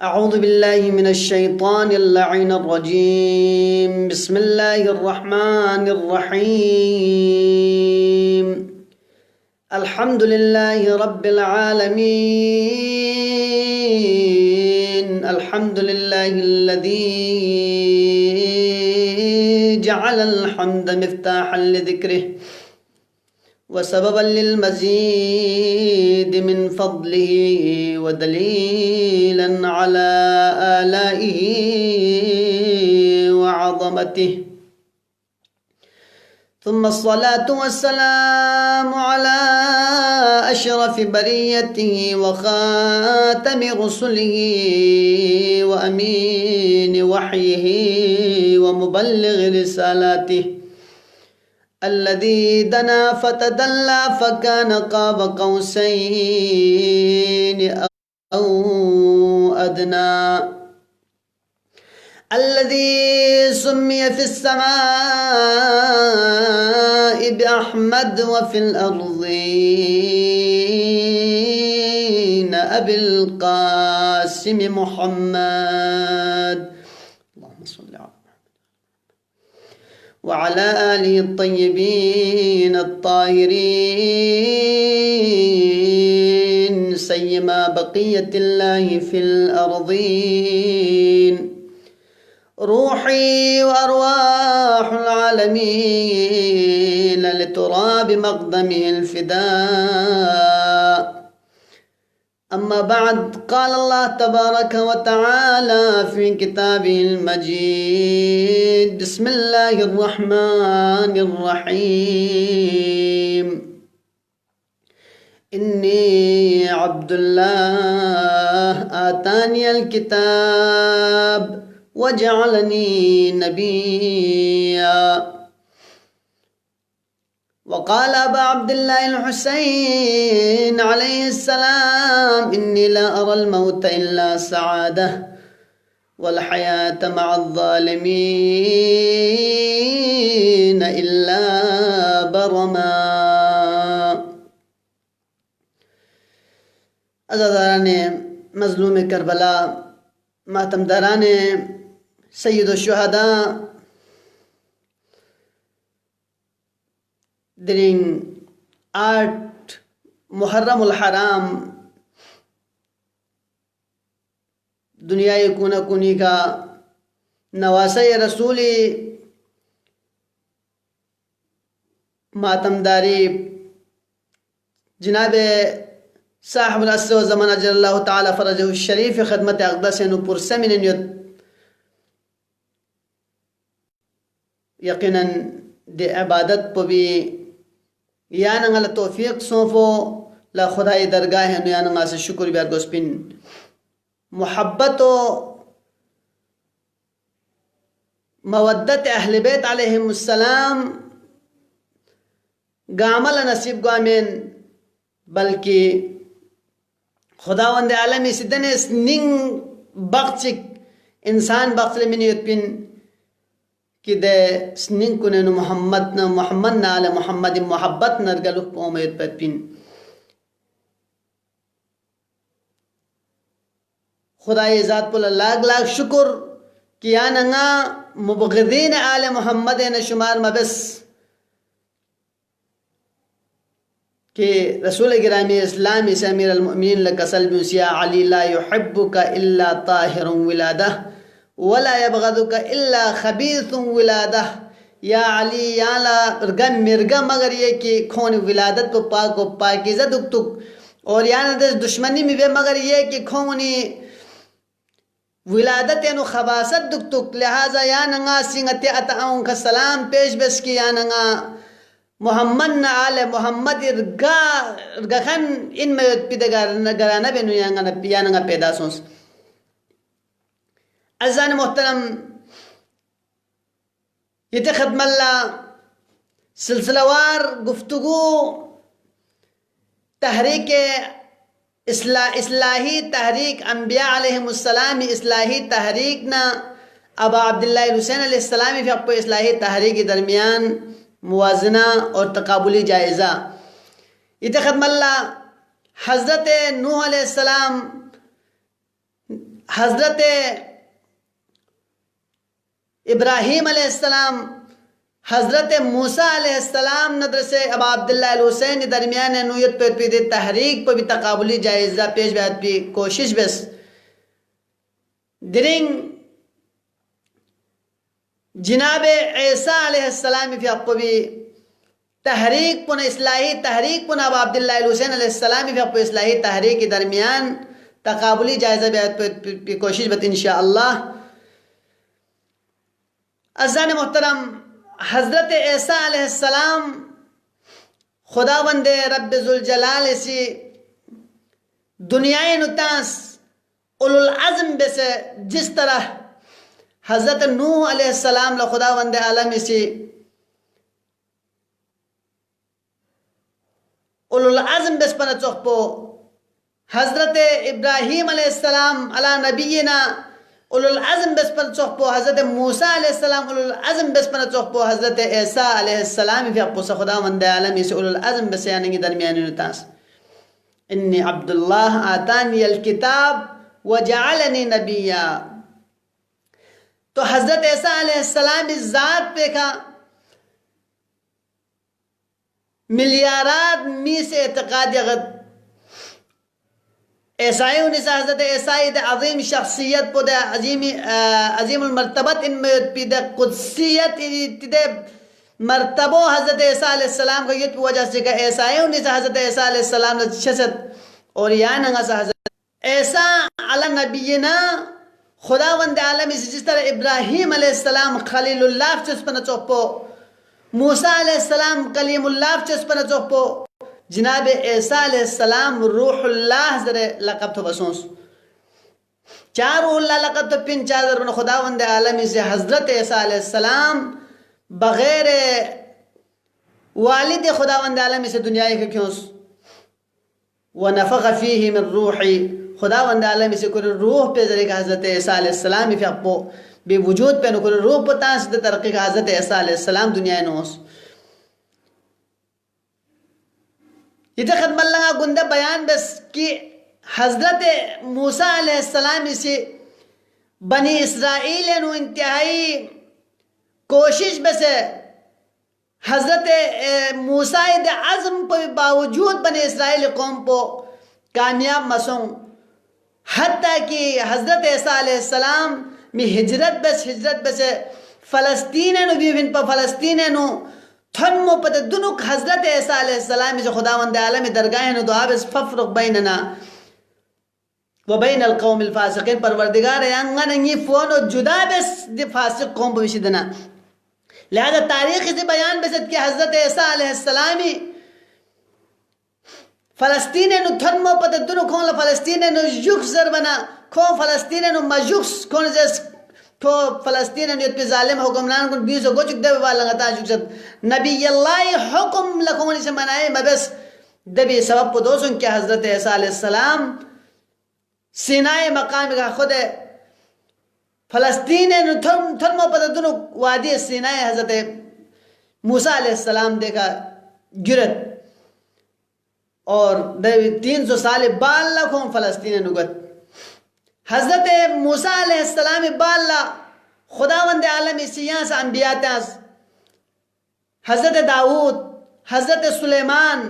أعوذ بالله من الشيطان اللعين الرجيم. بسم الله الرحمن الرحيم. الحمد لله رب العالمين. الحمد لله الذي جعل الحمد مفتاحا لذكره وسببا للمزيد من فضله ودليلا على آلائه وعظمته. ثم الصلاة والسلام على أشرف بريته وخاتم رسله وأمين وحيه ومبلغ رسالاته الذي دنا فتدلى فكان قاب قوسين أو أدنى، الذي سمي في السماء بأحمد وفي الأرضين أبي القاسم محمد، اللهم صل على وعلى آله الطيبين الطاهرين سيما بقية الله في الأرضين. روحي وأرواح العالمين لتراب مقدمه الفداء. أما بعد، قال الله تبارك وتعالى في كتابه المجيد: بسم الله الرحمن الرحيم. إني عبد الله آتاني الكتاب وجعلني نبيا. وقال أبا عبد الله الحسين عليه السلام: إني لا أرى الموت إلا سعادة والحياة مع الظالمين إلا برما. عزاداران مظلوم کربلا، ماتمداران سید الشہداء، درین 8 محرم الحرام دنیای کونا کونی کا نواسہ رسولی ماتمداری جناب صاحب العصر و زمان اجل اللہ تعالی فرجہ الشریف خدمت اقدس نپور سمن یقیناً دی عبادت پو بھی یاننگا توفیق سونفو لا خدای درگاہ نو یاننگا سے شکر بیار گوسپن محبت و مودت اہل بیت علیہم السلام گامل نصیب گوامین، بلکہ خداوند عالمی سدن ننگ بخشک انسان بخش من یتپن کہ دے سننگ کنن محمد نا علی محمد محبت نرگلوک پومید پتپن. خدای ذات پل لاغ لاغ شکر کہ آنگا مبغضین آل محمد نشمار مبس کہ رسول گرامی اسلامی سے امیر المؤمنین لکسل بیوسیا علی لا یحبک الا طاہر ولادہ ولا يبغضك الا خبیث ولادہ. یا علی یا لا مرگا مگر یہ کہ کھون ولادت پہ پاک و پاکیزہ دکتک، اور یعنی دس دشمنی میں بے مگر یہ کہ کھونی ولادت یعنی خباست دکتک. لہذا یا ننگا سنگتی اتعاون کا سلام پیش بس کی یا ننگا محمد آل محمد ارگا خن ان میں پیدگرانا بینو یا ننگا پیدا سونس. عزیزان محترم، یہ ختم اللہ سلسلہ وار گفتگو تحریک اصلاحی تحریک انبیاء علیہم السلام اصلاحی تحریک نا ابا عبداللہ حسین علیہ السلامی فی اپو اصلاحی تحریک درمیان موازنہ اور تقابلی جائزہ. یہ ختم اللہ حضرت نوح علیہ السلام حضرت ابراہیم علیہ السلام حضرت موسیٰ علیہ السلام ندرسے اب عبداللہ الحسین درمیان نویت پہ پیدے تحریک پہ بھی تقابلی جائزہ پیش بیعت بھی کوشش بس درنگ جناب عیسیٰ علیہ السلام فی اپو بھی تحریک پن اصلاحی تحریک پن اب عبداللہ الحسین علیہ السلام فی اپو اصلاحی تحریک کے درمیان تقابلی جائزہ بیعت پہ کوشش بت انشاءاللہ. عزیزان محترم، حضرت عیسیٰ علیہ السلام خداوند رب ذوالجلال سی دنیای نتاس اولو العزم بسے جس طرح حضرت نوح علیہ السلام خداوند عالم سی اولو العزم بس پر چوکپو، حضرت ابراہیم علیہ السلام علی نبینا اولو العزم بس پر چوکپو، حضرت موسیٰ علیہ السلام اولو العزم بس پر چوکپو، حضرت عیسیٰ علیہ السلام فی اپو خداوند عالم سی اولو العزم بس یعنی درمیانی نتاس. انی عبداللہ آتانی الکتاب وجعلنی نبیا. تو حضرت عیسیٰ علیہ السلام اس ذات پہ کا ملیارات می سے اعتقاد یغد عیسائی انیسا حضرت عیسائی دے عظیم شخصیت پو دے عظیم المرتبت ان میں دے قدسیت دے مرتبو حضرت عیسیٰ علیہ السلام کو یہ وجہ سے کہ عیسائی انیسا حضرت عیسیٰ علیہ السلام نے شست اور یعنی سا حضرت عیسیٰ علی نبینا خداوند عالم اسی جس طرح ابراہیم علیہ السلام خلیل اللہ چس پنا چوپو، موسیٰ علیہ السلام کلیم اللہ چس پنا چوپو، جناب عیسیٰ علیہ السلام روح اللہ ذرے لقب تو بسونس چار روح اللہ لقب تو پن چار ذرے خداوند عالم سے حضرت عیسیٰ علیہ السلام بغیر والد خداوند عالم سے دنیا کے کیونس وَنَفَخَ فِيهِ مِن روحی خداوند عالم سے کوئی روح پہ ذریعہ حضرت عیسیٰ علیہ السلام فی اپو بے وجود پہ نکل روح پہ تانس دے ترقی کا حضرت عیسیٰ علیہ السلام دنیا نوس. یہ تو خدم اللہ گندہ بیان بس کہ حضرت موسیٰ علیہ السلام سے بنی اسرائیل نو انتہائی کوشش بس حضرت موسیٰ دے عزم پہ باوجود بنی اسرائیل قوم پہ کامیاب مسوں، حتیٰ کہ حضرت عیسیٰ علیہ السلام میں ہجرت بس فلسطین نو بھی بھن پا فلسطین نو تھنمو پتہ دنک حضرت عیسیٰ علیہ السلام سے خداوند عالم درگاہ نو دعا بس ففرق بیننا و بین القوم الفاسقین پروردگار انگن انگی فونو جدا بس دی فاسق قوم بوشدنا. لہذا تاریخ سے بیان بسد کہ حضرت عیسیٰ علیہ السلامی فلسطین نو تھنمو پتہ دنک کون فلسطین نو یکس زر بنا کون فلسطین نو مجوکس کون جس تو فلسطین نیت پہ ظالم حکمران کن بیسو گوچک دے والا لگتا شکست نبی اللہ حکم لکھونی سے منائے مبس دبی سبب پہ دوسن کیا حضرت عیسیٰ علیہ السلام سینائے مقام کا خود فلسطین تھنمو پتہ دنو وادی سینائے حضرت موسیٰ علیہ السلام دیکھا گرت اور 300 سال بال لکھون فلسطین نگت حضرت موسیٰ علیہ السلام بالا خداوند عالم سیاں سے انبیاء تاس حضرت داؤد، حضرت سلیمان،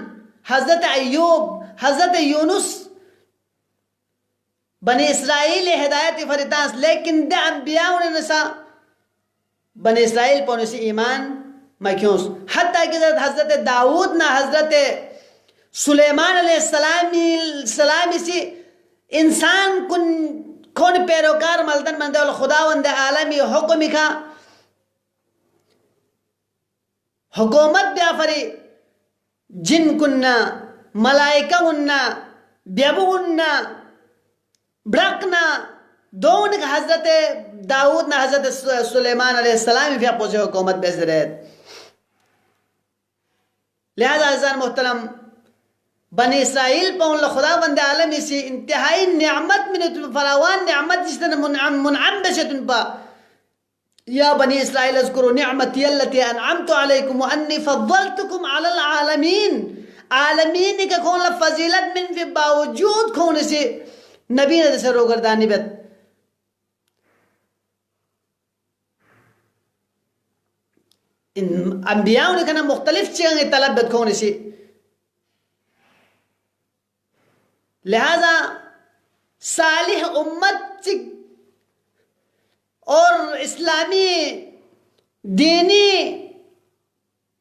حضرت ایوب، حضرت یونس بنی اسرائیل ہدایت فریتاس، لیکن دے انبیاء انہیں نسا بنی اسرائیل پونے سے ایمان مکیونس. حتیٰ کہ حضرت داؤد نہ حضرت سلیمان علیہ السلام اسی انسان کون پیروکار ملدن مندے خداوند عالمی حکمی کا حکومت بیا فری جن کننا ملائکہ کننا بیابو کننا برقنا دون حضرت داؤد نہ حضرت سلیمان علیہ السلام فی اپوزی حکومت بیزر ہے. لہذا عزیزان محترم بنی اسرائیل پہ ان خداوند عالمی سی انتہائی نعمت من فراوان نعمت جس طرح منعم بشتن پا یا بنی اسرائیل اذکروا نعمتی اللتی انعمت علیکم وانی فضلتکم علی العالمین. عالمین کا کون فضیلت من فی باوجود کون سی نبی نے سے روگردانی بیت ان انبیاء نے کنا مختلف چیزیں طلب بد کون سی لہذا صالح امت چک اور اسلامی دینی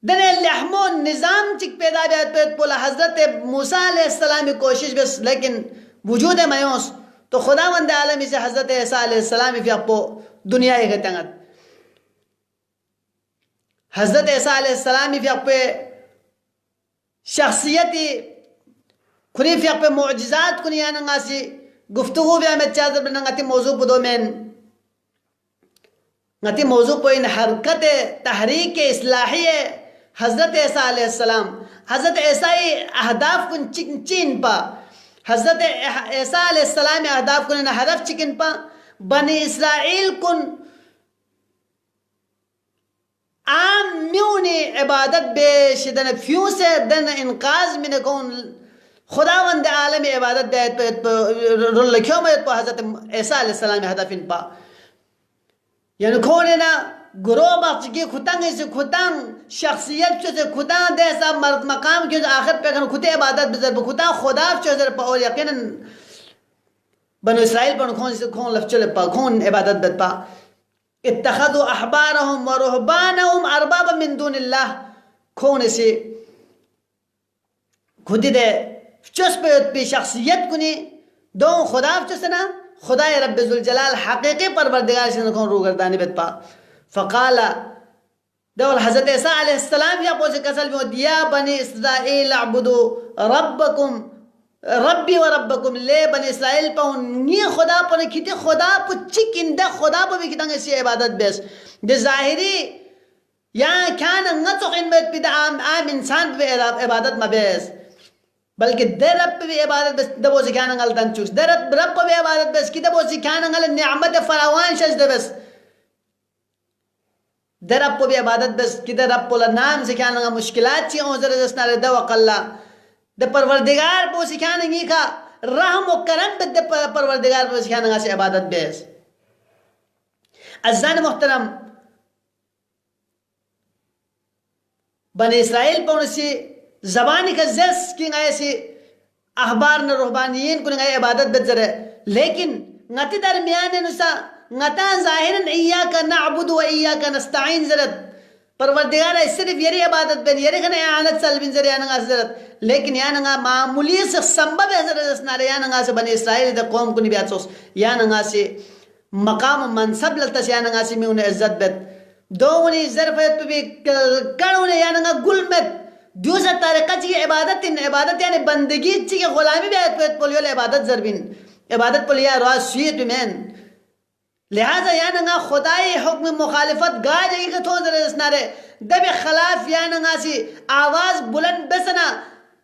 دن لحمون نظام چک پیدا بیت پیت پولا حضرت موسیٰ علیہ السلام کی کوشش بس لیکن وجود میوس تو خدا وند عالمی سے حضرت عیسیٰ علیہ السلام فی اپو دنیا ایک تنگت حضرت عیسیٰ علیہ السلام فی اپو شخصیتی کنی فی اپو معجزات کنی آنگا سی گفتگو بیا میں چاہتا بنا غتی موضوع بدو میں غتی موضوع پو ان حرکت تحریک اصلاحی حضرت عیسیٰ علیہ السلام حضرت عیسیٰ اہداف کن چین پا حضرت عیسیٰ علیہ السلام اہداف کن ہدف چکن پا بنی اسرائیل کن عام میونی عبادت بے شدن فیوں سے دن انقاذ من کون خداوند عالم عبادت بیت رلکھیوں میں پا حضرت عیسیٰ علیہ السلام ہدف ان پا یعنی کھونے نا گروہ بخش کی کھتنگ اسے کھتنگ شخصیت چو سے کھتنگ دیسا مرد مقام کی آخر پہ کھن کھتے عبادت بزر پا کھتنگ خدا چو سے پا اور یقینا بنو اسرائیل پا کھون سے کھون لفچل پا کھون عبادت بد پا اتخذوا احبارهم و رہبانهم اربابا من دون اللہ کھون سے کھتی دے چس پہ شخصیت کنی دون خدا چسنا خدا رب ذوالجلال حقیقی پروردگار سے نکون رو گردانی بیت پا فقالا دول حضرت عیسیٰ علیہ السلام یا پوچھے کسل میں دیا بنی اسرائیل عبدو ربکم ربی و ربکم لے بنی اسرائیل پا نی خدا پا نکیتی خدا پا چکندہ خدا پا بھی کتنگ اسی عبادت بیس دے ظاہری یا کھانا نتوقین بیت پیدا عام انسان پا عبادت مبیس بلکہ در رب بھی عبادت بس دبو سے کھانا گل تن چوس در رب بھی عبادت بس کی دبو سے کھانا گل نعمت فراوان شجد بس در رب بھی عبادت بس کی در رب اللہ نام سے کھانا گل مشکلات چی اون زر جسنا رہ دوق اللہ در پروردگار پو سے کھانا گی کا رحم و کرم بد در پروردگار پو سے کھانا گل سے عبادت بس عزیزان محترم بنی اسرائیل پو نسی زبانی کا زیس کی گئے سی احبار نا رہبانیین کو گئے عبادت بد ہے لیکن غتی درمیان نسا غتا ظاہرن ایاکا نعبد و ایاکا نستعین زرد پروردگار ہے صرف یری عبادت بین یری کنا اعانت سلبین زر یانگا زرد لیکن یانگا معمولی سے سنبب ہے زرد اسنار یانگا سے بنی اسرائیل دا قوم کنی بیات سوس یانگا سے مقام منصب للتس یانگا سے میں انہیں عزت بید دونی ظرفیت پہ بھی کڑونے یانگا گل مد دوسرا طریقہ چیئے عبادت یعنی بندگی چیئے غلامی بھی آیت پویت پولیو عبادت ضربین عبادت پولیا رواز سویت بمین لہذا یعنی خدای حکم مخالفت گا جگی کہ تھو ذرا اسنارے دب خلاف یعنی سی آواز بلند بسنا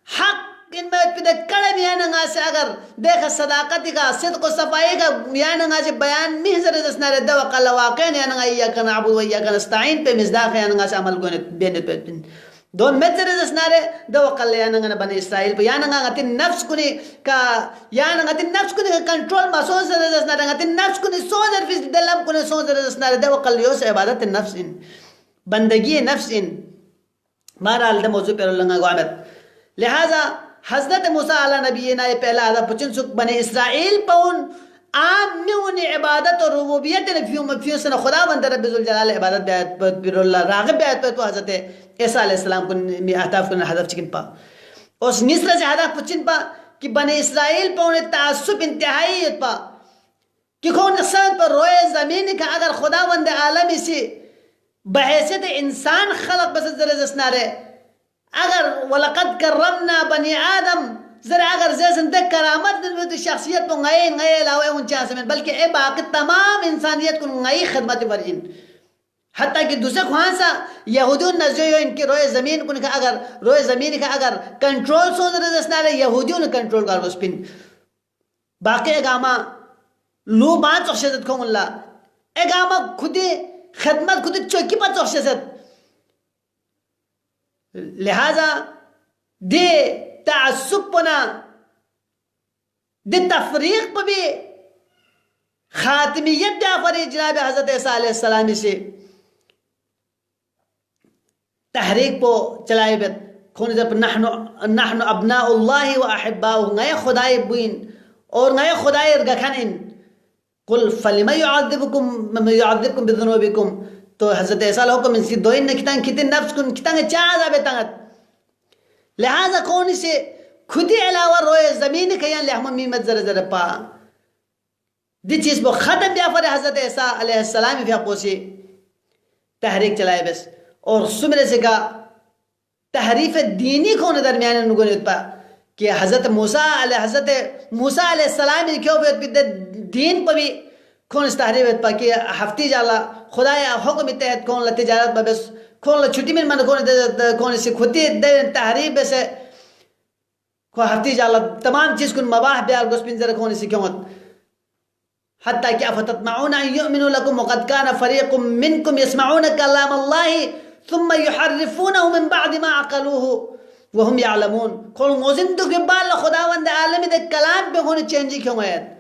حق ان میں پیدے کڑے بھی یعنی سی اگر دیکھ صداقتی کا صدق و صفائی کا یعنی سی بیان میں ذرا اسنارے دو قل واقعین یعنی ایاکا نعبد و ایاکا نستعین پہ مزداق یعنی سی عمل گونے بینت پیت بین دون متر اسنارے دو قل یانگا بنی اسرائیل پہ یانگا غتی نفس کنی کا یانگا غتی نفس کنی کنٹرول ما سون سر اسنارے غتی نفس کنی سون سر فیس دلم کنی سون سر اسنارے دو قل یوس عبادت نفس ان بندگی نفس ان مارا علدہ موضوع پر اللہ گوامت لہذا حضرت موسیٰ علیہ نبینا یہ پہلا آدھا پچن سک بنی اسرائیل پون عام میون عبادت اور ربوبیت فیوں سن خدا بند رب ذوالجلال عبادت بیعت پر اللہ راغب بیعت پر حضرت عیسیٰ علیہ السلام کو احتاف کرنے حضرت چکن پا اس نیسرہ سے حضرت پچن پا کہ بنی اسرائیل پا انہیں تعصب انتہائیت پا کہ کون نقصان پر روئے زمین کا اگر خدا بند عالمی سے بحیثیت انسان خلق بس ذرا زسنارے اگر وَلَقَدْ كَرَّمْنَا بَنِي آدم ذرا اگر زیسن دے کرامت دن میں شخصیت کو غیر لاوے ان چاہتے ہیں بلکہ اے باقی تمام انسانیت کو غیر خدمت ورین حتیٰ کہ دوسرے خواہاں سا یہودیون نزیو ان کی روئے زمین کو اگر روئے زمین کا اگر کنٹرول سو ذرا دسنا رہے یہودیون کنٹرول کر اس پن باقی اگاما لو بان چخشیزت کھوں اللہ اگاما خودی خدمت خودی چوکی پا چخشیزت لہذا دے تعصب پنا دے تفریق پا بھی خاتمیت دے آفری جناب حضرت عیسیٰ علیہ السلام سے تحریک پو چلائے بیت کھون جب نحن ابناء اللہ و احباؤہ غیر خدای بوین اور غیر خدای رگکھنین قل فلم يعذبكم بذنوبكم تو حضرت عیسیٰ حکم ان سی دوین کتن کتن نفس کن کتن چاہ عذاب تنگت لہذا کون سے خودی علاوہ روئے زمین کھیان لہم میمت زر زر پا دی چیز بو ختم بیا پر حضرت عیسیٰ علیہ السلام فی اپوسی تحریک چلائے بس اور سمرے سے کا تحریف دینی کون درمیان نگونیت پا کہ حضرت موسیٰ علیہ السلام کیوں بیت دین پا بھی کون اس تحریف پا کہ ہفتی جالا خدایا حکم اتحد کون لتجارت پا بس کون لچھٹی من کون اسی خودی تحریف بس کون ہفتی جالا تمام چیز کن مباح بیار گوش پنزر کون اسی کیوں حتیٰ کہ افتتمعون ان یؤمنوا لکم وقد کان فریق منکم یسمعون کلام اللہ ثم يحرفونه من بعد ما عقلوه وهم يعلمون کون موزندو کے بال خداوند عالمی دے کلام پہ ہونے چینجی کیوں آیت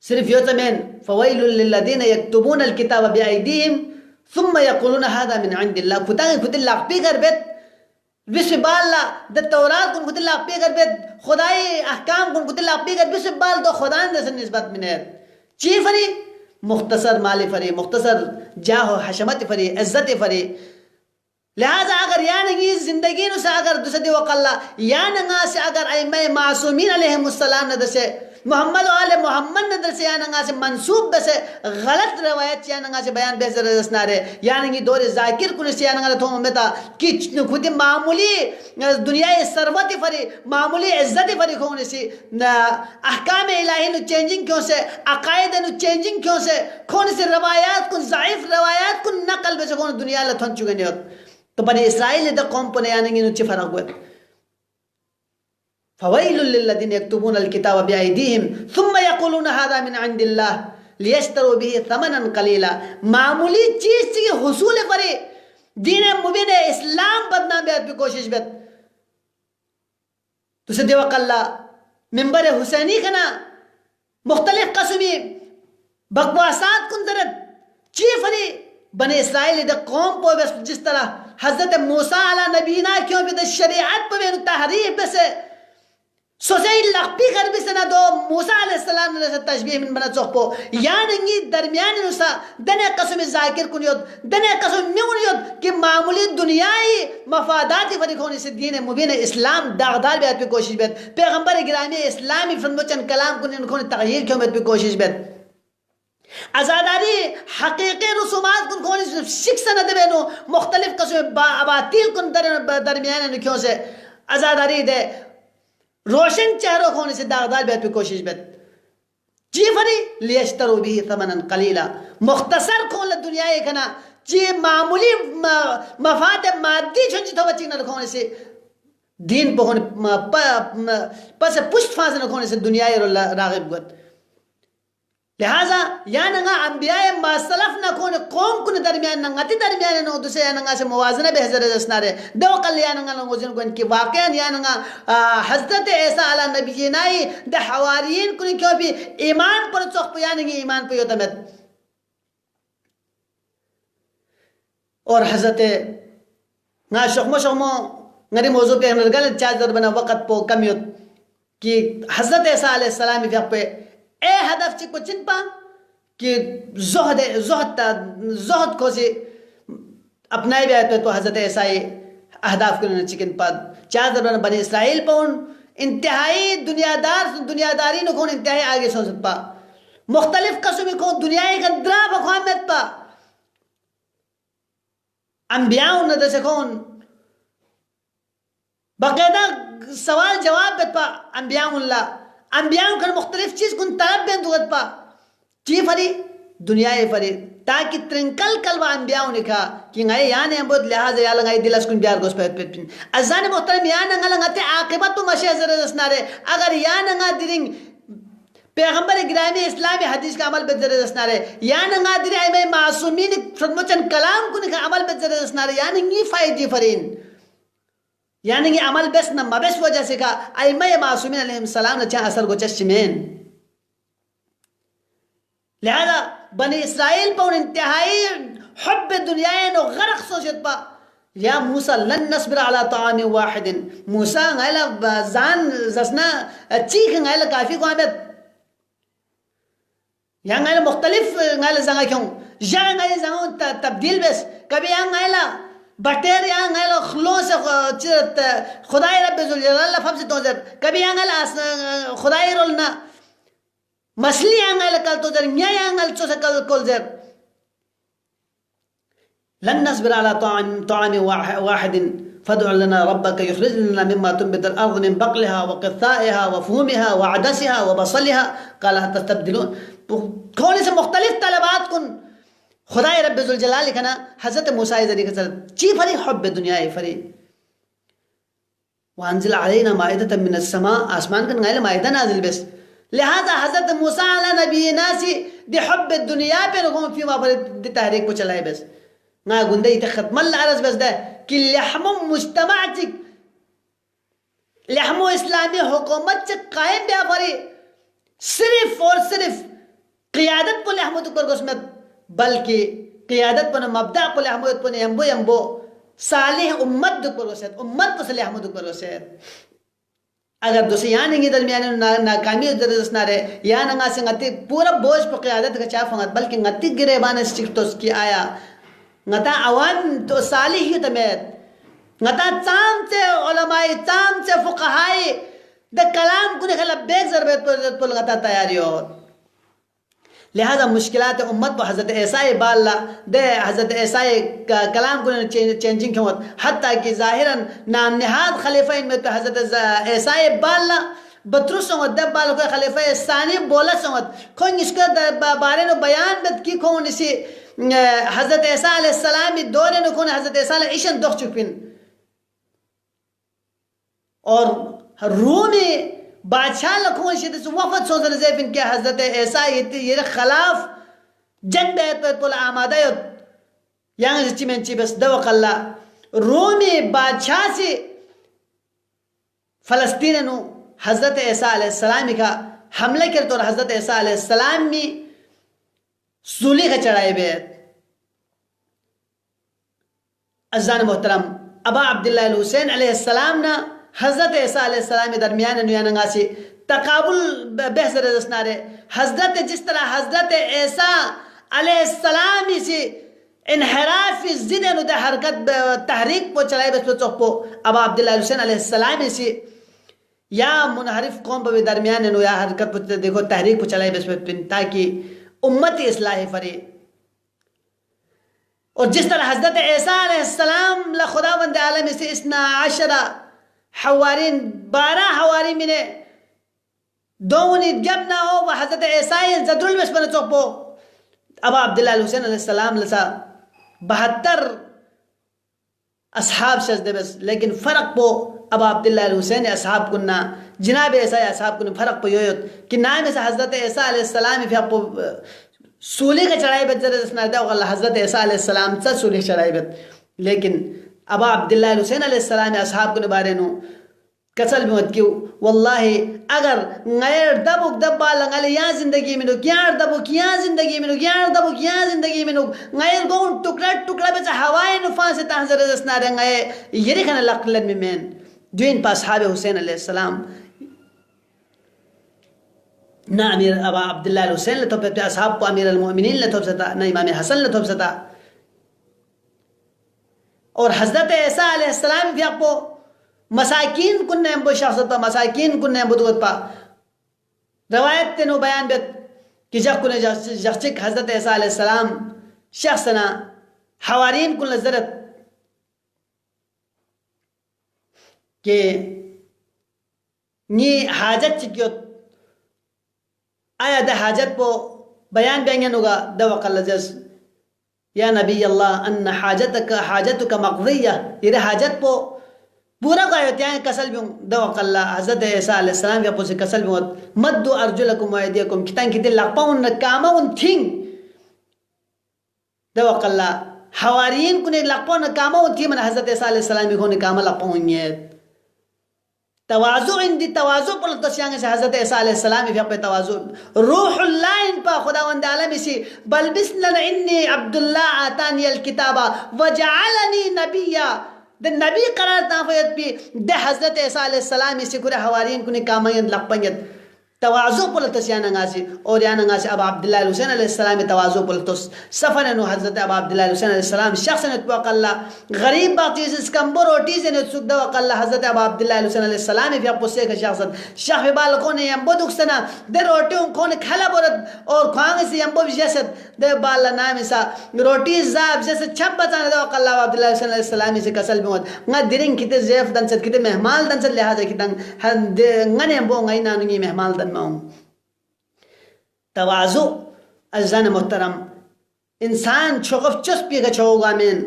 صرف یو تمین فویل للذین یکتبون الکتاب بأیدیہم ثم یقولون هذا من عند اللہ کتاں خود اللہ پی کر بیت بس بالا دا تورات کن خود اللہ پی کر بیت خدای احکام کن خود اللہ پی کر بس بال دو خداوند سے نسبت منیت چی فری مختصر مالی فری مختصر جاہ و حشمت فری عزت فری لہذا اگر یانگی زندگی نو سے اگر دوسری وقاللہ یانگا سے اگر ایمہ معصومین علیہ السلام ندر سے محمد و آل محمد ندر سے یانگا سے منصوب بسے غلط روایت یانگا سے بیان بحث رسنا رہے یانگی دور ذاکر کنس یانگا رہا تھوم امتا کہ خود معمولی دنیا ثروت فری معمولی عزت فری کون سی احکام الہی نو چینجنگ کیوں سے عقائد نو چینجنگ کیوں سے کون سی روایات کن ضعیف روایات کن نقل بسے کون دنیا لتھن چکے نہیں ہوتا تو بنی اسرائیل نے دا قوم پنے یانگی نو چی فرق ہوئے فویل للذین یکتبون الکتاب بأیدیہم ثم یقولون هذا من عند اللہ لیشتروا به ثمنا قلیلا معمولی چیز سے حصول کرے دین مبین اسلام بدنام بیت بھی کوشش بیت تو سے دیوک اللہ منبر حسینی کنا مختلف قسمی بکواسات کن درد چی فری بنی اسرائیل دا قوم پو بس جس طرح حضرت موسیٰ علیہ نبینا کیوں بھی دا شریعت پو بینو تحریف بسے سوچائی لقبی کر بھی سنا دو موسیٰ علیہ السلام نے سے تشبیح من بنا چوک پو یاننگی درمیانی نسا دنے قسم ذاکر کنیود دنے قسم میونیود کہ معمولی دنیای مفاداتی فرقونی سے دین مبین اسلام داغدار بیت پہ کوشش بیت پیغمبر گرامی اسلامی فرموچن کلام کنی انکھونی تغییر کیوں بیت پہ کوشش بیت ازاداری حقیقی رسومات کن کونی شک سند بینو مختلف قسم اباتیل کن درمیانی کیوں سے ازاداری دے روشن چہروں کھونے سے داغدار بیت پہ کوشش بیت جی فری لیشترو بھی ثمنا قلیلا مختصر کھون دنیا کنا جی معمولی مفاد مادی چھنچی تو بچی نہ کھونے سے دین پہ ہونے پس پشت فاس نہ کھونے سے دنیا راغب گت لہذا یا نگا انبیاء ماسلف نہ کھونے قوم کن درمیان نگاتی درمیان نو دوسرے یا نگا سے موازنہ بحضر رسنا رہے دو قل یا نگا نوزن کو ان کی واقعا یا نگا حضرت عیسیٰ علیہ نبی نائی دا حواریین کنی کیوں بھی ایمان پر چوک پہ یا نگی ایمان پہ یوتمت اور حضرت نا شخمو نری موضوع پہ نرگل چاہت در بنا وقت پو کمیوت کہ حضرت عیسیٰ علیہ السلام فیق پہ اے ہدف چی کو چن پا کہ زہد کو سی اپنائی بھی آئے تو حضرت عیسائی اہداف کو چکن پا چاہت در بنی اسرائیل پا ان انتہائی دنیاداری نو کون انتہائی آگے سوچت پا مختلف قسمی کون دنیای کا درا بخوامت پا انبیاء ندر سے کون باقاعدہ سوال جواب بیت پا انبیاء اللہ انبیاء کن مختلف چیز کن طرف بین دوگت پا چی فری دنیای فری تاکہ ترنکل کلوہ انبیاء نے کہا کہ نگائی یعنی ہم بود لحاظ یا لنگائی دل اس کن بیار گوش پیت پیت پین ازان محترم یا نگا لنگاتے عاقبت تو مشیح زرد اسنا رہے اگر یا نگا درنگ پیغمبر گرامی اسلامی حدیث کا عمل بد زرد اسنا رہے یا نگا درنگ ایمہ معصومین فرموچن کلام کن کا عمل بد زرد اسنا رہے یا نگی فائدی فرین یعنی کہ عمل بس نہ مبس وجہ سے کہا ائمہ معصومین علیہ السلام نے چاہ اثر کو چشمین لہذا بنی اسرائیل پر انتہائی حب دنیا نو غرق سوچت با یا موسیٰ لن نصبر على طعام واحد موسیٰ غیلا زان زسنا چیک غیلا کافی کو آمد یا غیلا مختلف غیلا زنگا کیوں یا غیلا زنگا تبدیل بس کبھی یا غیلا بٹیر یا غیلا خلون سے خدای رب ذوالجلال لفظ سے توزر کبھی یا غیلا خدای رولنا مسلی یا غیلا کل توزر یا غیلا چو سے کل زر لن نصبر على طعام واحد فادع لنا ربك يخرج لنا مما تنبت الأرض من بقلها وقثائها وفومها وعدسها وبصلها قال تستبدلون کون سے مختلف طلبات کن خدای رب ذوالجلال کنا حضرت موسیٰ ذریعہ کسر چی فری حب دنیا فری وانزل علينا مائدة من السماء آسمان کن غیر مائدہ نازل بس لہذا حضرت موسیٰ علی نبی ناسی دی حب الدنیا پہ نکون فیما فری دی تحریک کو چلائے بس نا گندے ختم اللہ عرض بس ده کہ لحم مجتمعتک لحم اسلامی حکومت سے قائم بیا فری صرف اور صرف قیادت پر لحمت پر قسمت بلکہ قیادت پر مبدع پر لحمت پر یمبو صالح امت پر قسمت امت پر لحمت پر قسمت اگر دوسری یہاں نہیں درمیان ناکامی درست نہ رہے یہاں نگا سے غتی پورا بوجھ پر قیادت کا چاہ بلکہ غتی گرے بانے سکتوس کی آیا ngata awan to salih tamet ngata tam se ulamai tam se fuqahai de kalam kune khala bek zarbet pol ngata tayari ho لہذا مشکلات امت پر حضرت عیسیٰ بالا دے حضرت عیسیٰ کلام کو چینجنگ کیوں حتیٰ کہ ظاہراً نام نہاد خلیفہ ان میں تو حضرت عیسیٰ بالا بطرس سنگت دب بالا کوئی خلیفہ ثانی بولا سنگت کون اس کا بارے نو بیان بد کی کون اسی حضرت عیسیٰ علیہ السلام دورے نو کون حضرت عیسیٰ علیہ عشن دخ چکن اور رومی بادشاہ لکھوں شدت وفد سوزر زیفن کہ حضرت عیسیٰ یہ خلاف جنگ بیت پر پول آمادہ یعنی سچی میں چی بس دوق اللہ رومی بادشاہ سے فلسطین نو حضرت عیسیٰ علیہ السلام کا حملہ کرتا اور حضرت عیسیٰ علیہ السلام میں سولی کا چڑھائے بیت عزیزان محترم ابا عبداللہ الحسین علیہ السلام نا حضرت عیسیٰ علیہ السلام درمیان نیاننگا سے تقابل بحث رزسنارے حضرت جس طرح حضرت عیسیٰ علیہ السلام سے انحراف زدن و دے حرکت تحریک پو چلائے بس پو چوک پو ابا عبداللہ حسین علیہ السلام سے یا منحرف قوم پو درمیان نو یا حرکت پو دیکھو تحریک پو چلائے بس پو تاکہ امت اصلاح فرے اور جس طرح حضرت عیسیٰ علیہ السلام لخدا بند عالم سے 12 حوارین 12 حواری میں نے دونی جب نہ ہو وہ حضرت عیسیٰ زد المس پر چوک پو ابا عبداللہ الحسین علیہ السلام لسا 72 اصحاب شزدے بس لیکن فرق پو ابا عبداللہ الحسین اصحاب کننا جناب عیسیٰ اصحاب کننا فرق پو یویت کہ نام سے حضرت عیسیٰ علیہ السلام فی اپو سولی کا چڑھائی بت زرد اسنار دا وغلہ حضرت عیسیٰ علیہ السلام سا سولی چڑھائی بت لیکن ابا عبداللہ الحسین علیہ السلام اصحاب کو نبارے نو کسل بیمت کیوں واللہ اگر غیر دبک دبا لنگل یا زندگی میں نو گیار دبک یا زندگی میں نو گیار دبک یا زندگی میں نو غیر گون ٹکڑا بچا ہوای نفان سے تحضر اسنار غیر یری کھانا لقلن میں مین دوین پا اصحاب حسین علیہ السلام نہ امیر ابا عبداللہ الحسین لطب ستا اصحاب کو امیر المؤمنین لطب ستا نہ امام حسن لطب ستا اور حضرت عیسیٰ علیہ السلام بھی آپ کو مساکین کننے ہم بو شخصت پا مساکین کننے ہم بدوت پا روایت تینو بیان بیت کہ جب کنے جخچک حضرت عیسیٰ علیہ السلام شخصنا حوارین کن لزرت کہ نی حاجت چکیوت آیا دا حاجت پو بیان بینگن ہوگا دا وقال لجز یا نبی اللہ ان حاجتک مقضیہ یہ حاجت پو پورا قائیت یعنی کسل بیوں دا وقال اللہ حضرت عیسیٰ علیہ السلام کے پو سے کسل بیوں مدو ارجلکم و ایدیکم کتان کتی لقپاؤن نکاماؤن تھینگ دا وقال اللہ حوارین کنے لقپاؤن نکاماؤن تھی من حضرت عیسیٰ علیہ السلام کو نکاما لقپاؤن نیت تواضع اندی تواضع پر تسیانگ سے حضرت عیسیٰ علیہ السلام فی اپنے تواضع روح اللہ ان پا خداوند عالم اسی بل بسلن انی عبداللہ آتانی الکتابہ وجعلنی نبیہ دے نبی قرار تانفیت پی دے حضرت عیسیٰ علیہ السلام اسی کرے حوارین کنی کامین لقپنگت تواضع پر تسیانگاسی اور یانگاسی ابا عبداللہ حسین علیہ السلام تواضع پر تس سفننو حضرت ابا عبداللہ حسین علیہ السلام شخص نتوقع اللہ غریب باقیز اس کمبر اور ٹیزے نتسک دوقع اللہ حضرت ابا عبداللہ حسین علیہ السلام فی اپو سیکھ شخص شخص بالکون یمبو دکسنا دے روٹیوں کون کھلا برد اور کھوانگ سے یمبو جیسد دے بالا نامی سا روٹی زاب جیسے چھپ بچانے دوقع اللہ عبداللہ حسین علیہ السلام سے کسل بیمود نگا درنگ کتے زیف دنسد کتے مہمال دنسد لہذا کتے نگا یمبو نگای نانگی مہمال دن تواضع عزیزان محترم انسان چھوگف چسپی کا چھوگا من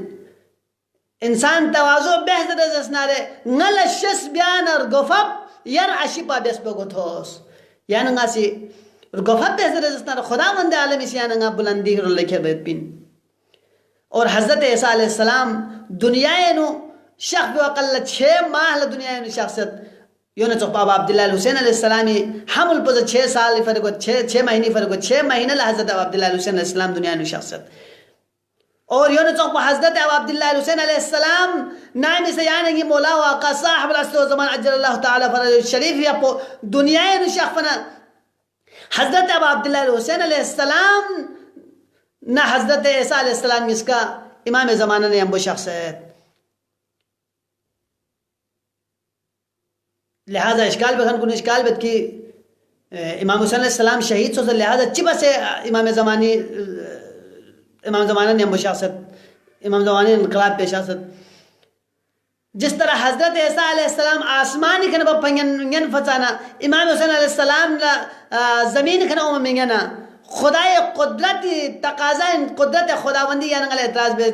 انسان تواضع بہتر از اسنارے نل شس بیان اور گفب یر عشی پا بیس بگت ہوس یعنی نگا سی گفب بہتر از اسنارے خدا مند عالمی سی یعنی نگا بلندی رو لکھے بیت بین اور حضرت عیسیٰ علیہ السلام دنیا نو شخص وقل 6 ماہ دنیا نو شخصت یوں چوک بابا عبداللہ حسین علیہ السلامی حمل پوز 6 سال فرق 6 مہینی فرق 6 مہینہ حضرت عبداللہ حسین علیہ السلام دنیا نو شخصت اور یوں چوک حضرت عبداللہ حسین علیہ السلام نامی سے یعنی مولا و آقا صاحب العصر و زمان عجل اللہ تعالی فرج الشریف یا پو دنیا نو شخصنا حضرت عبداللہ حسین علیہ السلام نہ حضرت عیسیٰ علیہ السلام اس کا امام زمانہ نے ہم وہ شخص ہے لہذا اشکال بخن کن اشکال بت کی امام حسین علیہ السلام شہید سو لہذا چبہ سے امام زمانہ نے ہم وہ شخصت امام زمانہ انقلاب پیش آست جس طرح حضرت عیسیٰ علیہ السلام آسمانی کھنا با پنگن فچانا امام حسین علیہ السلام زمین کھنا اوم منگنا خدای قدرت تقاضا قدرت خداوندی یعنی انگل اعتراض بے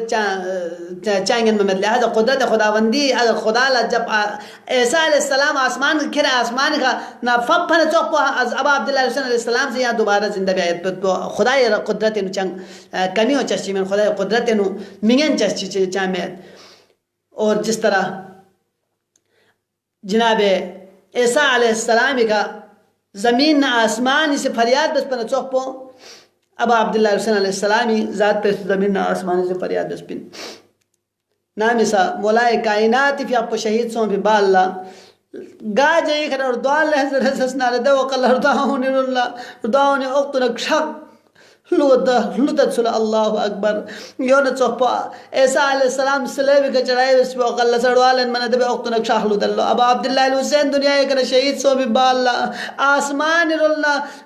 چاہیں میں لہذا قدرت خداوندی اگر خدا جب عیسیٰ علیہ السلام آسمان کھرے آسمان کا نا فب پھنے چوک پو ابا عبداللہ حسین علیہ السلام سے یہاں دوبارہ زندہ بھی آیت پو خدای قدرت نو چنگ کمی ہو چشچی میں خدای قدرت نو منگن چشچی چاہیں میں اور جس طرح جناب عیسیٰ علیہ السلام کا زمین آسمان سے فریاد بس پر چوک پو ابا عبداللہ حسین علیہ السلامی ذات پر زمین آسمان سے فریاد بس پن نامی سا مولائے کائناتی فی آپ شہید سون فی با اللہ گا جائی کھر اور دعا اللہ سے رسسنا لے دو وقال رداؤنی اللہ رداؤنی اقتنک شک لدت صلی اللہ اکبر یون چوپا عیسیٰ علیہ السلام سلیبی کا چڑھائی بس پہ وقال اللہ سڑوالن من دبی اقتنک شاہ لد اللہ ابا عبداللہ حسین دنیا ایک شہید سو بھی با اللہ آسمان اللہ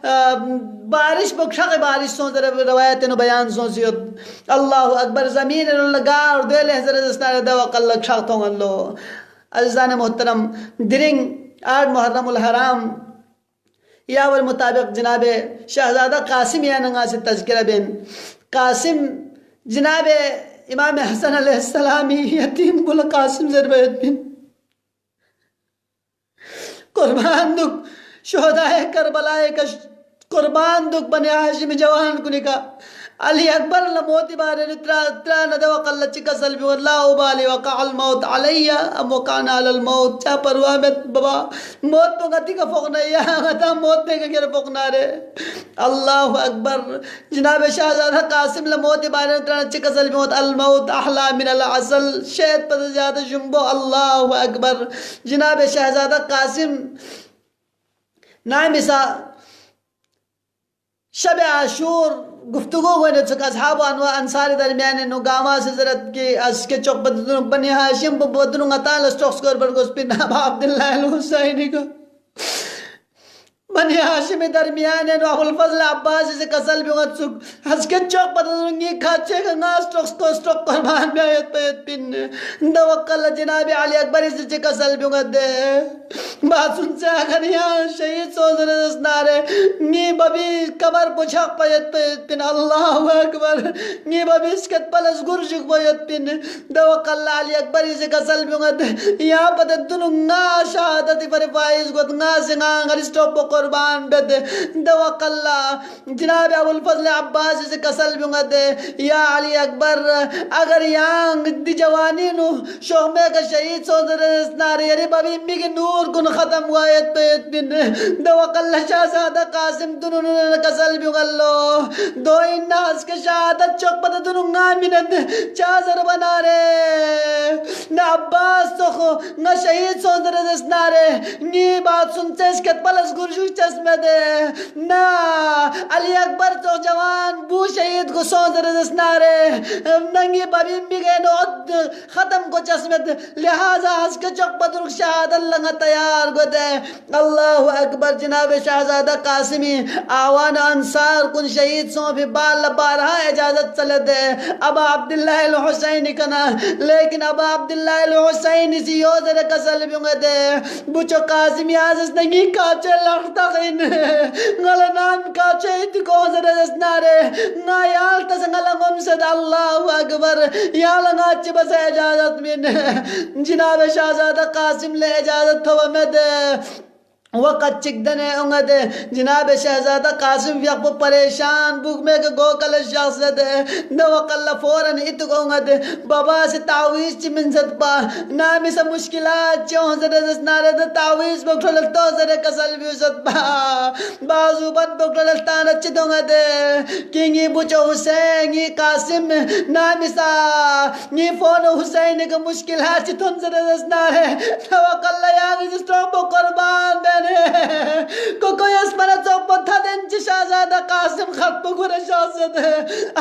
بارش بکشاق بارش سو روایت نو بیان سو سیت اللہ اکبر زمین اللہ گار اور دے لحظر دستار دو وقال اللہ شاہ تھوں اللہ عزیزان محترم درنگ 8 محرم الحرام یا والمطابق جناب شہزادہ قاسم یا نگا سے تذکرہ بین قاسم جناب امام حسن علیہ السلامی یتیم بل قاسم ضربیت بین قربان دک شہدائے کربلائے کا قربان دک بنی ہاشم جوان کنی کا علی اکبر اللہ موتی بارے ترا ندوق اللہ چکا سلبی واللہ ابالی وقع الموت علیہ ام وقعنا علی الموت چاہ پرواہ میں بابا موت پہ گتی کا فوقنا یا غتا موت پہ گیر فوقنا رے اللہ اکبر جناب شہزادہ قاسم اللہ موتی بارے ترا چکا سلبی موت الموت احلا من العسل شہد پر زیادہ جنبو اللہ اکبر جناب شہزادہ قاسم نائم سا شب عاشور گفتگو ہوئے نے چکا اصحاب و انصار درمیان نو گاما سے زرد کی اس کے چوک بدنوں بنی ہاشم بدنوں غطان لسٹوکس کر برگوز پی نام عبداللہ الحسینی کا بنی ہاشم درمیان نو ابو الفضل عباس سے کسل بھی غط سک اس کے چوک بدنوں گی کھاچے کا نا سٹوکس کو سٹوک قربان بھی آیت پیت پین دوقل جناب علی اکبر سے کسل بھی غط دے بات سن سے آگر یہاں شہید سوزر دسنارے نی babi kamar puchak payat pin Allahu Akbar ngi babi skat palas gurjuk payat pin dawakalla Ali Akbar ise kasal bungat ya pada dununga shahadati par faiz got nga singa ngal stop qurban bed dawakalla Janaab Abul Fazl Abbas ise kasal bungat ya Ali Akbar agar yang di jawani nu shohme ka shahid sodar nare yari babi mi ke nur kun khatam wayat payat pin dawakalla Shahzada Qasim dunun kasal bungallo do innas ke shahadat chok pada dununga minat chazar banare na Abbas to na shahid sodar nare ni baat sunte iskat palas gurju chasme de na Ali Akbar to jawan bu shahid ko sodar nare nangi babi mi ke no khatam ko chasme de lihaza has ke chok padur shahadat langa tayar go de Allahu Akbar جناب شہزادہ قاسمی آوان انصار کن شہید سوں بھی بال بارہا اجازت چلے دے ابا عبداللہ الحسین کنا لیکن ابا عبداللہ الحسین سی یوزر کسل بیونگے دے بچو قاسمی آزس نگی کاچے لڑتا خین غل نام کاچے اتکو زر دسنارے نا یال تسنگل غمسد اللہ اکبر یال ناچ بس اجازت من جناب شہزادہ قاسم لے اجازت تھو میں دے وقت چکدنے انگد جناب شہزادہ قاسم یقب پریشان بک میں کہ گو کل شخص دے دوق اللہ فوراً اتگو انگد بابا سے تعویز چی منزد پا نامی سے مشکلات چون زر دسنارے دے تعویز بکٹو لگتو زر کسل بیوزد پا بازو بند بکٹو لگتانا چی دونگد کنگی بچو حسین نی قاسم نامی سا نی فون حسین کا مشکلات چی تن زر دسنارے دوق اللہ یاگی جسٹوں پو قربان دے کو کوئی اس منہ چوپت تھا دن چی شہزادہ قاسم خط بگور شاہزد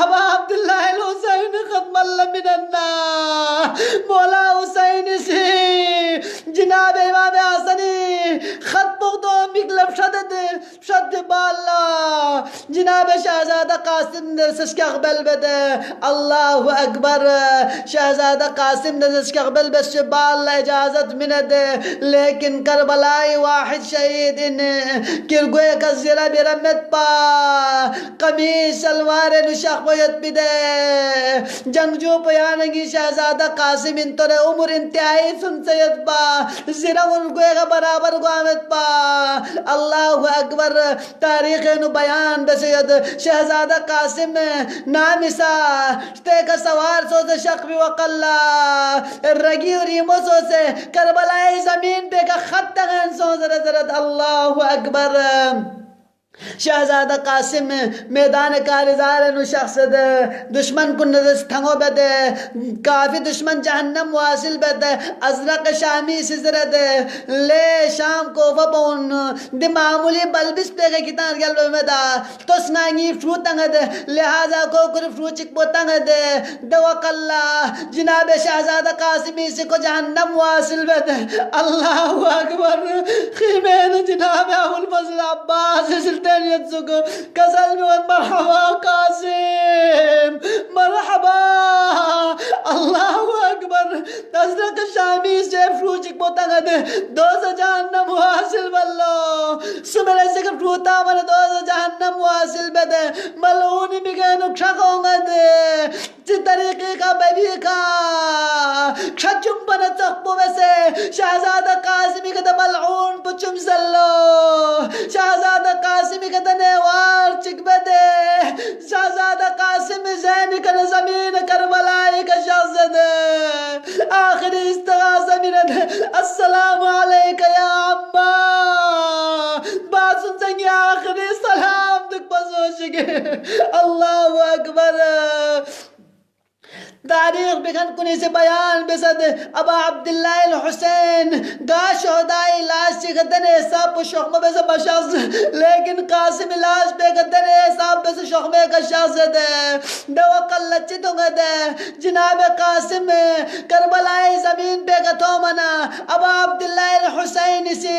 ابا عبداللہ الحسین ختم اللہ من النار مولا حسین سی جناب امام حسنی خط بگدو مکلب شد بالا جناب شہزادہ قاسم نرسش اقبل بدے اللہ اکبر شہزادہ قاسم نرسش اقبل بس بالا اجازت من دے لیکن کربلائی واحد شہید ان کرگوئے کا زیرہ برمت پا قمیص سلوار نشاق ویت پی دے جنگجو پیانگی شہزادہ قاسم انتر عمر انتہائی سن سید پا زیرہ انگوئے کا برابر گوامت پا اللہ اکبر تاریخ نو بیان بسید شہزادہ قاسم نامسا شتے کا سوار سو سے شقبی وقلہ رگی و ریمو سو سے کربلائی زمین پہ کا خط تغین سو زرد اللہ اکبر شہزادہ قاسم میدان کارزار نو شخص دے دشمن کو نرس تھنگو بے دے کافی دشمن جہنم واصل بے دے ازرق شامی سزر دے لے شام کو وبون دی معمولی بلبس پہ گئی کتان گل بے دا تو سنائنگی فرو تنگ دے لہذا کو کر فرو چک پو تنگ دے دوق اللہ جناب شہزادہ قاسمی سے کو جہنم واصل بے دے اللہ اکبر خیمین جناب ابو الفضل عباس سلطان کسل بیوت مرحبا قاسم مرحبا اللہ اکبر تزرق شامی سے فروچک پوتا گا دوز جہنم حاصل بلو سمرے سکر فروتا من دوز جہنم حاصل بدے ملعونی بگینو کھکوں گا دے چی طریقے کا بیبی کا کھچم پنا چکپو ویسے شہزادہ قاسمی کا ملعون پچم سلو شہزادہ قاسمی کا نیوار چک بدے شہزادہ قاسم زین کا زمین کربلائی کا شخص دے آخری استغاثہ منت السلام علیکہ یا عمّا بات سن سنگی آخری سلام تک پسوشگے اللہ اکبر تاریخ بکھن کنی سے بیان بسد ابا عبداللہ الحسین دا شہدائی لاش چی گدن حساب پو شخمہ بس بشخص لیکن قاسم لاش بے گدن حساب بس شخمہ کا شخص دے دوق اللہ چی تو گدے جناب قاسم کربلائی زمین بے گتو منا ابا عبداللہ الحسین سی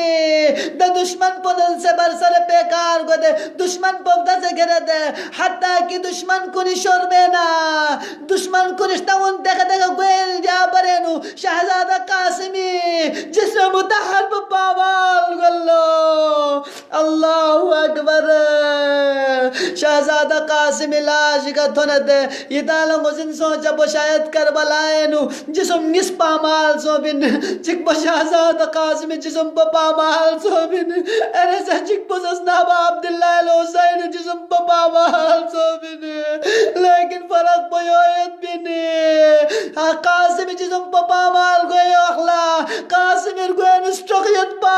دا دشمن پو دل سے برسر پیکار گدے دشمن پو دا سے گرے دے حتیٰ کہ دشمن کنی شرمینا دشمن کنی نشتاون دیکھا دیکھا گویل جا برینو شہزادہ قاسمی جس میں متحر پاوال گلو اللہ اکبر شہزادہ قاسم لاش کا تھند یہ تعلق حسن سوچا بو شاید کربلائے نو جسم نس پامال سو بن چک بو شہزادہ قاسم جسم پا پامال سو بن ارے سا چک بو سسنابا عبداللہ الحسین جسم پا پامال سو بن لیکن فرق بو یویت بن قاسم جسم پا پامال گوئے اخلا قاسم ارگوئے نستقیت پا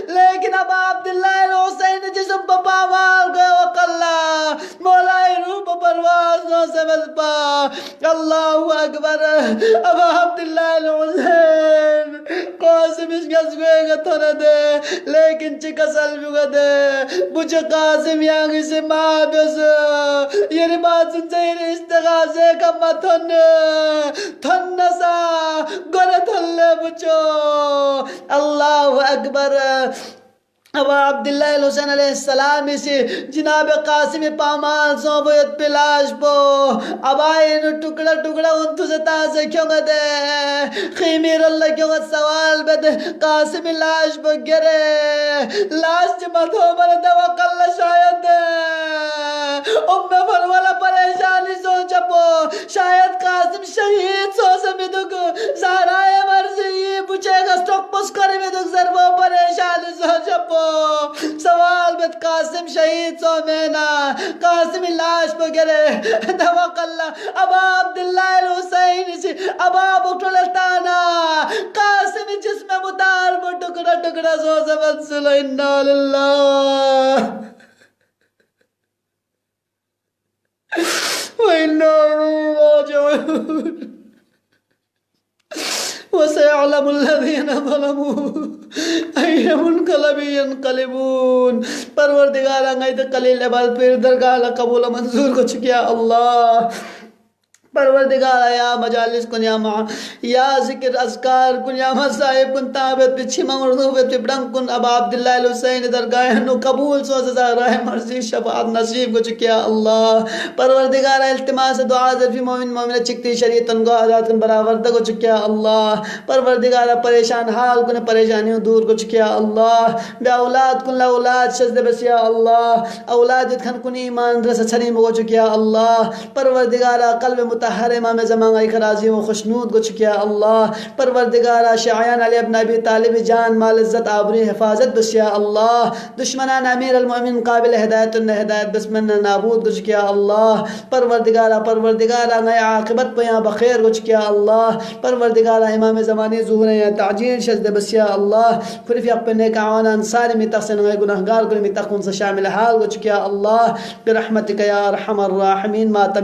لیکن اب عبداللہ الحسین جسم پا پامال گوئے وقلا مولائی روح پا پرواز نو سمجھ پا اللہ اکبر اب عبداللہ الحسین قاسم اس گز گوئے گا تھوڑا دے لیکن چکا سلوی گا دے بچ قاسم یانگی سے ماں بیس یہ بات سن سے یہ استغاثے کا متھن تھن سا گرہ تھلے بچو اللہ اکبر اب عبداللہ الحسین علیہ السلام سے جناب قاسم پامال سو بیت پلاش پو اب آئین ٹکڑا ٹکڑا انتو سے تازے کیوں گا دے خیمیر اللہ کیوں گا سوال بے دے قاسم لاش پو گرے لاش جمعت ہو بر دوق اللہ شاید دے ام فروالا پریشانی سوچا پو شاید قاسم شہید سو سمیدو کو زہرائے مرضی بچے گا سٹوک پس کرے میدو ضربو پریشانی سوچا پو سوال بیت قاسم شہید سو مینا قاسم لاش پو گرے دوق اللہ ابا عبداللہ الحسین سی ابا بکرلتانا قاسم جسم مدار وہ ٹکڑا ٹکڑا سو سمت سلو انہا للہ وَإِنَّا رَاجِعُونَ وَسَيَعْلَمُ الَّذِينَ ظَلَمُوا أَيَّ مُنْقَلَبٍ يَنْقَلِبُونَ پروردگار آنگائی قلیل عبادت پھر درگاہ قبول و منظور کو چکیا اللہ پروردگار یا مجالس کن یا ذکر اذکار کن یا مصائب کن تابت پچھی مردوبت پڑنگ کن اب عبداللہ الحسین درگاہ نو قبول سو زہرہ مرضی شفاعت نصیب کو چکیا اللہ پروردگار التماس دعا ظرفی مومن مومنہ چکتی شریعتن کو آزاد کن براوردہ کو چکیا اللہ پروردگار پریشان حال کن پریشانیوں دور کو چکیا اللہ بے اولاد کن لولاد شزد بسیا اللہ اولاد کن کن ایمان رس چھریم کو چکیا اللہ پروردگار قلب متحر امام زمان آئی خرازی و خوشنود کو چکیا اللہ پروردگارا شعیان علی ابن ابی طالب جان مال عزت آبری حفاظت بسیا اللہ دشمنان امیر المؤمن قابل ہدایت ہدایت بسمن نابود کو چکیا اللہ پروردگارا نئے عاقبت پیاں بخیر کو چکیا اللہ پروردگارا امام زمانی ظہور یا تعجیل شزد بسیا اللہ فرفی اقبل نیک عوانا انسانی میں تقسن غیر گناہگار کل میں تقن سے شامل حال کو چکیا اللہ برحمتک یا ارحم الراحمین ما